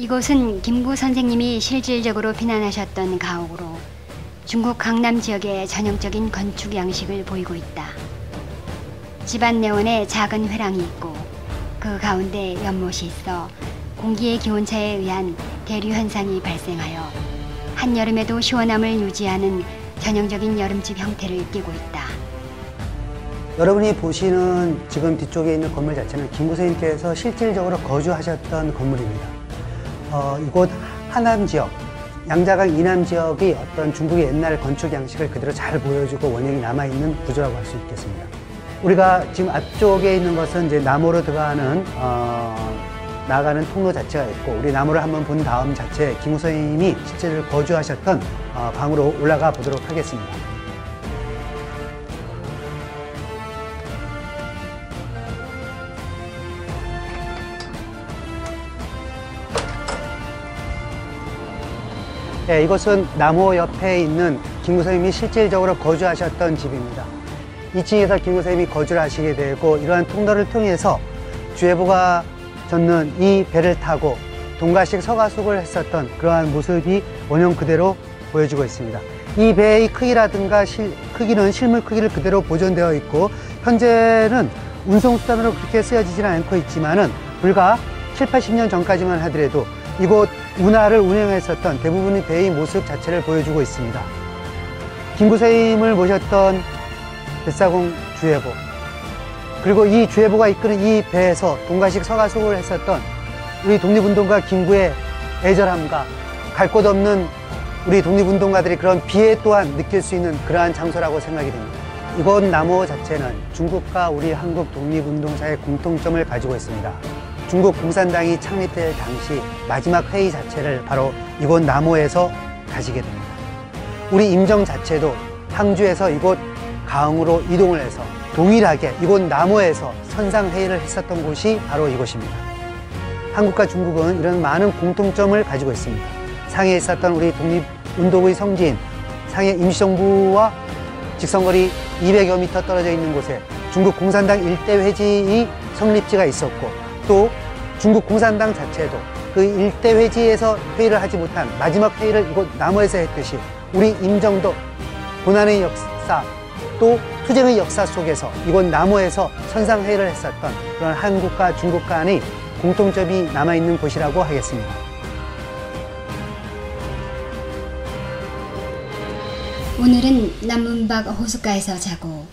이곳은 김구 선생님이 실질적으로 피난하셨던 가옥으로 중국 강남 지역의 전형적인 건축 양식을 보이고 있다. 집안 내원에 작은 회랑이 있고 그 가운데 연못이 있어 공기의 기온차에 의한 대류 현상이 발생하여 한여름에도 시원함을 유지하는 전형적인 여름집 형태를 띠고 있다. 여러분이 보시는 지금 뒤쪽에 있는 건물 자체는 김구 선생님께서 실질적으로 거주하셨던 건물입니다. 이곳 하남 지역, 양자강 이남 지역이 어떤 중국의 옛날 건축 양식을 그대로 잘 보여주고 원형이 남아있는 구조라고 할 수 있겠습니다. 우리가 지금 앞쪽에 있는 것은 이제 나무로 들어가는 나가는 통로 자체가 있고, 우리 나무를 한번 본 다음 자체 김구 선생님이 실제로 거주하셨던 방으로 올라가 보도록 하겠습니다. 네, 이곳은 나무 옆에 있는 김구 선생님이 실질적으로 거주하셨던 집입니다. 2층에서 김구 선생님이 거주를 하시게 되고, 이러한 통로를 통해서 주해부가 젓는 이 배를 타고 동가식 서가숙을 했었던 그러한 모습이 원형 그대로 보여주고 있습니다. 이 배의 크기라든가 크기는 실물 크기를 그대로 보존되어 있고, 현재는 운송수단으로 그렇게 쓰여지지는 않고 있지만은 불과 7, 80년 전까지만 하더라도 이곳 운하를 운행했었던 대부분의 배의 모습 자체를 보여주고 있습니다. 김구 선생님을 모셨던 뱃사공 주해부, 그리고 이 주해부가 이끄는 이 배에서 동가식 서가숙을 했었던 우리 독립운동가 김구의 애절함과 갈 곳 없는 우리 독립운동가들이 그런 비애 또한 느낄 수 있는 그러한 장소라고 생각이 됩니다. 이곳 나무 자체는 중국과 우리 한국 독립운동사의 공통점을 가지고 있습니다. 중국 공산당이 창립될 당시 마지막 회의 자체를 바로 이곳 나무에서 가지게 됩니다. 우리 임정 자체도 항주에서 이곳 가흥으로 이동을 해서 동일하게 이곳 나무에서 선상회의를 했었던 곳이 바로 이곳입니다. 한국과 중국은 이런 많은 공통점을 가지고 있습니다. 상해에 있었던 우리 독립운동의 성지인 상해 임시정부와 직선거리 200여 미터 떨어져 있는 곳에 중국 공산당 일대 회지의 성립지가 있었고, 또 중국 공산당 자체도 그 일대 회지에서 회의를 하지 못한 마지막 회의를 이곳 나무에서 했듯이 우리 임정도 고난의 역사 또 투쟁의 역사 속에서 이곳 나무에서 선상회의를 했었던 그런 한국과 중국 간의 공통점이 남아있는 곳이라고 하겠습니다. 오늘은 남문박 호숫가에서 자고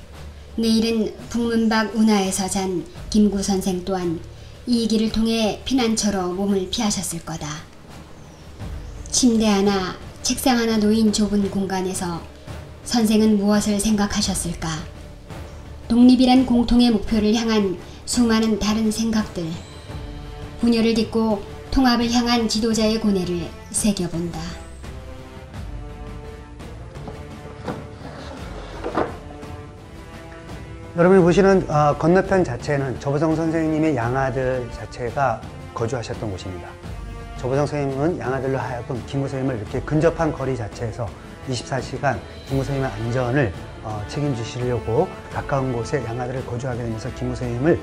내일은 북문박 운하에서 잔 김구 선생 또한 이 길을 통해 피난처로 몸을 피하셨을 거다. 침대 하나, 책상 하나 놓인 좁은 공간에서 선생은 무엇을 생각하셨을까? 독립이란 공통의 목표를 향한 수많은 다른 생각들, 분열을 딛고 통합을 향한 지도자의 고뇌를 새겨본다. 여러분이 보시는 건너편 자체는 조보성 선생님의 양아들 자체가 거주하셨던 곳입니다. 조보성 선생님은 양아들로 하여금 김구 선생님을 이렇게 근접한 거리 자체에서 24시간 김구 선생님의 안전을 책임지시려고 가까운 곳에 양아들을 거주하게 되면서 김구 선생님을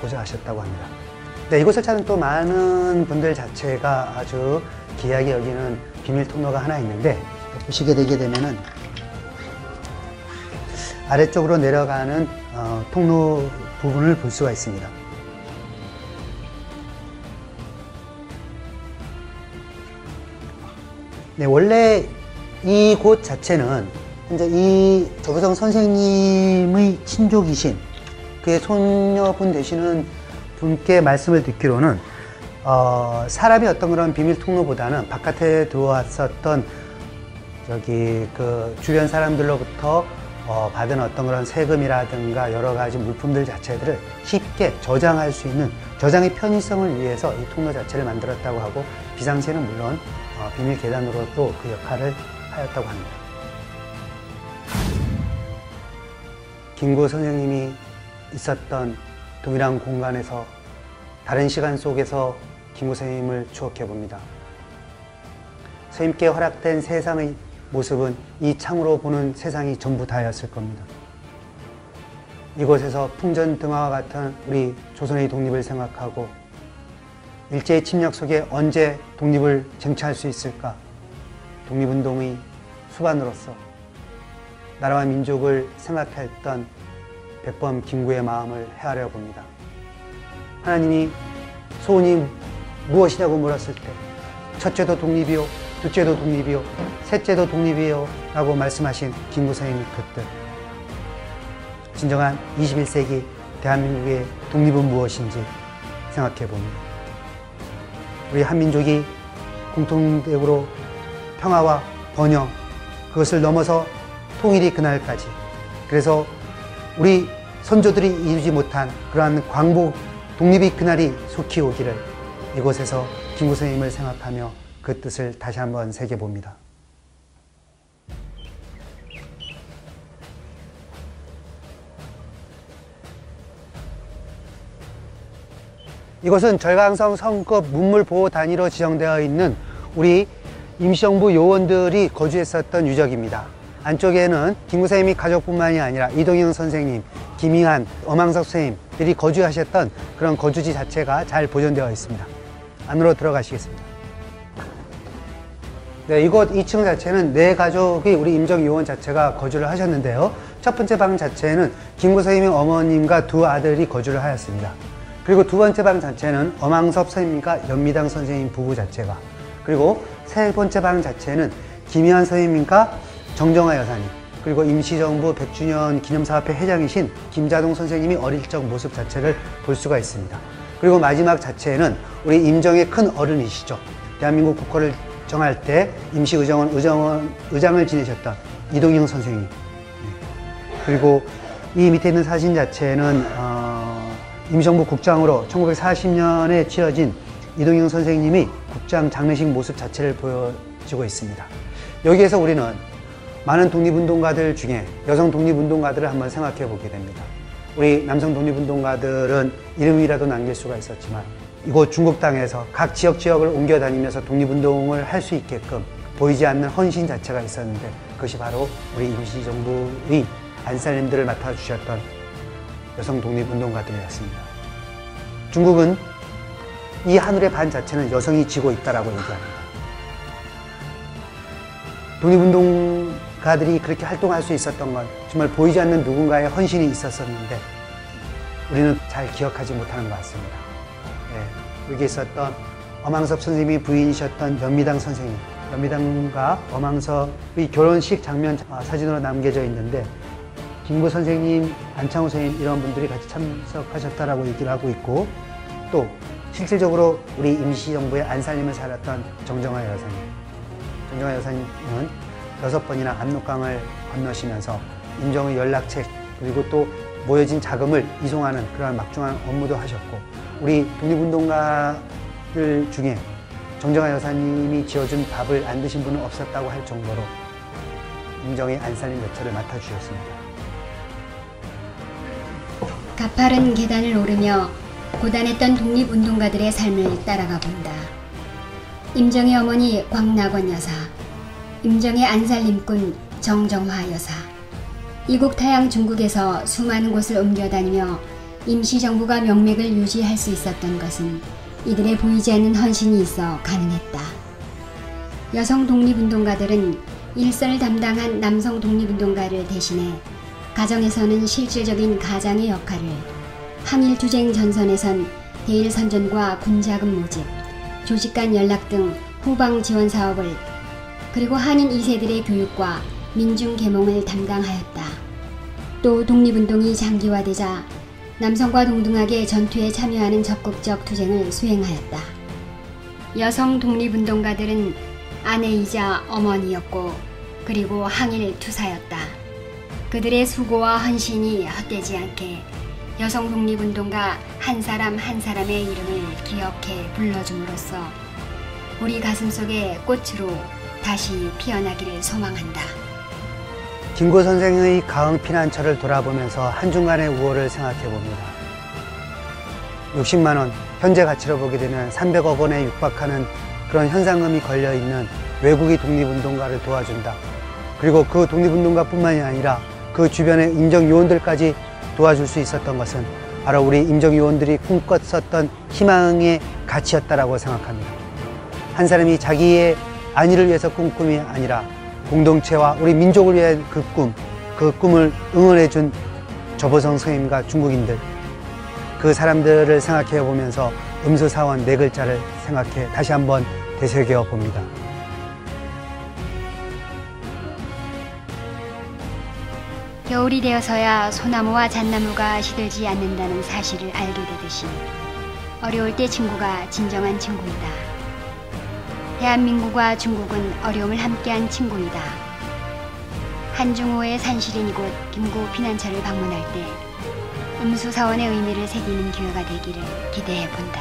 보좌하셨다고 합니다. 네, 이곳을 찾는 또 많은 분들 자체가 아주 귀하게 여기는 비밀 통로가 하나 있는데, 보시게 되게 되면은 아래쪽으로 내려가는 통로 부분을 볼 수가 있습니다. 네, 원래 이곳 자체는 현재 이 조보성 선생님의 친족이신 그의 손녀분 되시는 분께 말씀을 듣기로는 사람이 어떤 그런 비밀 통로보다는 바깥에 들어왔었던 그 주변 사람들로부터 받은 어떤 그런 세금이라든가 여러 가지 물품들 자체들을 쉽게 저장할 수 있는 저장의 편의성을 위해서 이 통로 자체를 만들었다고 하고, 비상시에는 물론 비밀 계단으로도 그 역할을 하였다고 합니다. 김구 선생님이 있었던 동일한 공간에서 다른 시간 속에서 김구 선생님을 추억해 봅니다. 선생님께 허락된 세상의 모습은 이 창으로 보는 세상이 전부 다였을 겁니다. 이곳에서 풍전등화와 같은 우리 조선의 독립을 생각하고 일제의 침략 속에 언제 독립을 쟁취할 수 있을까? 독립운동의 수반으로서 나라와 민족을 생각했던 백범 김구의 마음을 헤아려 봅니다. 하나님이 소원이 무엇이냐고 물었을 때 첫째도 독립이요, 둘째도 독립이요, 셋째도 독립이요 라고 말씀하신 김구 선생님의 그 뜻. 진정한 21세기 대한민국의 독립은 무엇인지 생각해 봅니다. 우리 한민족이 공통적으로 평화와 번영, 그것을 넘어서 통일이 그날까지, 그래서 우리 선조들이 이루지 못한 그러한 광복, 독립이 그날이 속히 오기를 이곳에서 김구 선생님을 생각하며 그 뜻을 다시 한번 새겨봅니다. 이곳은 절강성 성급 문물보호 단위로 지정되어 있는 우리 임시정부 요원들이 거주했었던 유적입니다. 안쪽에는 김구 선생님이 가족뿐만이 아니라 이동영 선생님, 김희한, 엄황석 선생님들이 거주하셨던 그런 거주지 자체가 잘 보존되어 있습니다. 안으로 들어가시겠습니다. 네, 이곳 2층 자체는 네 가족이 우리 임정요원 자체가 거주를 하셨는데요. 첫 번째 방 자체는 김구 선생님의 어머님과 두 아들이 거주를 하였습니다. 그리고 두 번째 방 자체는 엄황섭 선생님과 연미당 선생님 부부 자체가, 그리고 세 번째 방 자체는 김희한 선생님과 정정화 여사님, 그리고 임시정부 100주년 기념사업회 회장이신 김자동 선생님이 어릴 적 모습 자체를 볼 수가 있습니다. 그리고 마지막 자체에는 우리 임정의 큰 어른이시죠. 대한민국 국호를 정할 때 임시의정원 의장을 지내셨던 이동영 선생님. 그리고 이 밑에 있는 사진 자체는 임시정부 국장으로 1940년에 치러진 이동영 선생님이 국장 장례식 모습 자체를 보여주고 있습니다. 여기에서 우리는 많은 독립운동가들 중에 여성 독립운동가들을 한번 생각해 보게 됩니다. 우리 남성 독립운동가들은 이름이라도 남길 수가 있었지만 이곳 중국 땅에서 각 지역을 옮겨 다니면서 독립운동을 할 수 있게끔 보이지 않는 헌신 자체가 있었는데 그것이 바로 우리 임시정부의 안살림들을 맡아주셨던 여성 독립운동가들이었습니다. 중국은 이 하늘의 반 자체는 여성이 지고 있다라고 얘기합니다. 독립운동가들이 그렇게 활동할 수 있었던 건 정말 보이지 않는 누군가의 헌신이 있었었는데 우리는 잘 기억하지 못하는 것 같습니다. 네, 여기 있었던 엄황섭 선생님이 부인이셨던 연미당 선생님, 연미당과 엄황섭의 결혼식 장면 사진으로 남겨져 있는데 김구 선생님, 안창호 선생님 이런 분들이 같이 참석하셨다라고 얘기를 하고 있고, 또 실질적으로 우리 임시정부의 안살림을 살았던 정정화 여사님, 정정화 여사님은 6번이나 압록강을 건너시면서 임정의 연락책 그리고 또 모여진 자금을 이송하는 그런 막중한 업무도 하셨고, 우리 독립운동가들 중에 정정화 여사님이 지어준 밥을 안 드신 분은 없었다고 할 정도로 임정의 안살림 여차를 맡아주셨습니다. 가파른 계단을 오르며 고단했던 독립운동가들의 삶을 따라가 본다. 임정의 어머니 광낙원 여사, 임정의 안살림꾼 정정화 여사, 이국타양 중국에서 수많은 곳을 옮겨다니며 임시정부가 명맥을 유지할 수 있었던 것은 이들의 보이지 않는 헌신이 있어 가능했다. 여성 독립운동가들은 일선을 담당한 남성 독립운동가를 대신해 가정에서는 실질적인 가장의 역할을, 항일투쟁 전선에선 대일선전과 군자금 모집, 조직 간 연락 등 후방 지원 사업을, 그리고 한인 2세들의 교육과 민중 계몽을 담당하였다. 또 독립운동이 장기화되자 남성과 동등하게 전투에 참여하는 적극적 투쟁을 수행하였다. 여성 독립운동가들은 아내이자 어머니였고 그리고 항일 투사였다. 그들의 수고와 헌신이 헛되지 않게 여성 독립운동가 한 사람 한 사람의 이름을 기억해 불러줌으로써 우리 가슴속의 꽃으로 다시 피어나기를 소망한다. 김구 선생의 가흥 피난처를 돌아보면서 한중간의 우호를 생각해 봅니다. 60만 원, 현재 가치로 보게 되면 300억 원에 육박하는 그런 현상금이 걸려있는 외국의 독립운동가를 도와준다. 그리고 그 독립운동가뿐만이 아니라 그 주변의 임정 요원들까지 도와줄 수 있었던 것은 바로 우리 임정요원들이 꿈꿨었던 희망의 가치였다라고 생각합니다. 한 사람이 자기의 안위를 위해서 꿈꿈이 아니라 공동체와 우리 민족을 위한 그 꿈을 응원해준 조보성 선생님과 중국인들, 그 사람들을 생각해 보면서 음수사원 4글자를 생각해 다시 한번 되새겨 봅니다. 겨울이 되어서야 소나무와 잣나무가 시들지 않는다는 사실을 알게 되듯이 어려울 때 친구가 진정한 친구이다. 대한민국과 중국은 어려움을 함께한 친구이다. 한중호의 산실인 이곳 김구 피난처를 방문할 때 음수사원의 의미를 새기는 기회가 되기를 기대해 본다.